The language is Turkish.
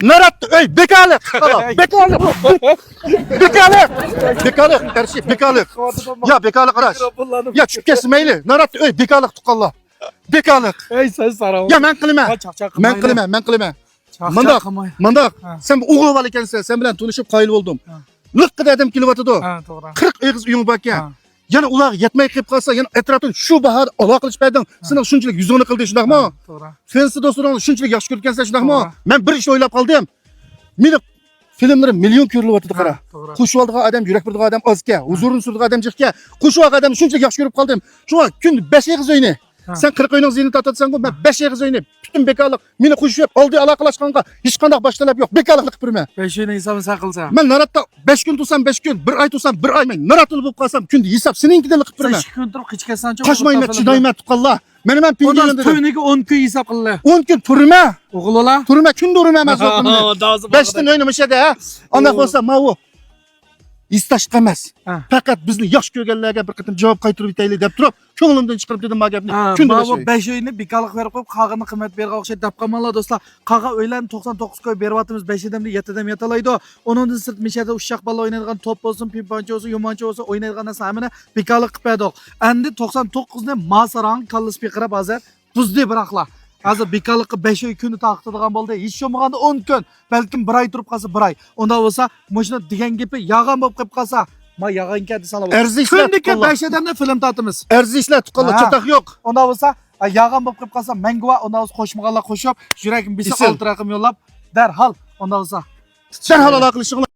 Narat, ey bekalık. Bekalık. Bekalık. Bekalık. Tersi bekalık. Ya bekalık araş. Ya çıkıp kesin meyli. Narat, ey bekalık tukalla. Bekalık. Ey sen sarı. Ya men qilma. Men qilma, men qilma. Mandaq. Sen bu o'g'il bola ekansan, sen bilan tanishib qoyil bo'ldim. Liqqa adam kelyapti. Ha, to'g'ri. 40 eg'iz uying bor ekan. Yana ular yetmay qilib qolsa, yana atrofdan shu bahar aloqa qilishpayding. Seni shunchalik yuzini qildi, shundaqmi? To'g'ri. Fensi do'stlaring shunchalik yaxshi ko'rgansan, shundaqmi? Men bir ish o'ylab qoldim. Meni filmlarim million ko'rilyapti, qara. Qo'shib oldigan odam, yurak burdigan odam ozga, huzurini surdigan odam jiqqa. Qo'shib olgan odam shunchalik yaxshi ko'rib qoldim. Shunga kun 5 eg'iz uyni. Sen 40 oyning ziyini tatatasan-ku, men 5 eg'iz uyni. Bütün bekarlık, meni qo'shib oldi aloqalashganga hech qanday bosh talab yo'q. Bekarlikni qilib turma. 5 oyning hisobini sen qilsan. Men Naratda 5 kun tursam 5 kun, 1 oy tursam 1 oy, men Naratli bo'lib qolsam, kunda hisob seninkidan qilib turma. 5 kun turib qichkasancha. Qo'shmayman, chidayman tuqqanlar. Meni men pingilim dedim. To'yniga 10 kun hisob qildi. 10 kun turma. O'g'il ola. Turma, kunda uraman zo'qimni. 5 kun o'ynamashadi, ha. Ondan bo'lsa, men u istashqa emas. Faqat bizni yaxshi ko'rganlarga bir qatim javob qaytarib bitaylik deb turib, ko'nglimdan chiqarib dedim bu gapni. Kunda 5 oyni bekalik berib qo'yib, qag'ini qimmat bergan o'xshaydi deb qolmanglar do'stlar. Qaga o'ylarni 99 ko'y beryapmiz, 5 odamda 7 odam yotalaydi. Uningdan sirt mishada ushshaq bola o'ynaydigan top bo'lsin, pimponcha bo'lsin, yumoncha bo'lsin, o'ynaydigan narsa hammani bekalik qilib berdik. Endi 99 ni masarang kallis piqirab hozir buzdi biroqlar. Hozir bekalikqa 5 oy kuni taqtirgan bo'ldi. Hech bo'lmaganda 10 kun, balkim 1 oy turib qolsa 1 oy. Unda bo'lsa, moshina degan gapi yag'an bo'lib qolib qolsa, ma yag'an keldi salab. Kundiki 5 odamda film tatimiz. Arzishlar tuqqanlar chataq yo'q. Unda bo'lsa, yag'an bo'lib qolib qolsa, mangva, unda bo'lsa qo'shmaganlar qo'shib, yuragim bisi 6 raqam yo'llab, darhol unda bo'lsa. Darhol aloqa qilishinglar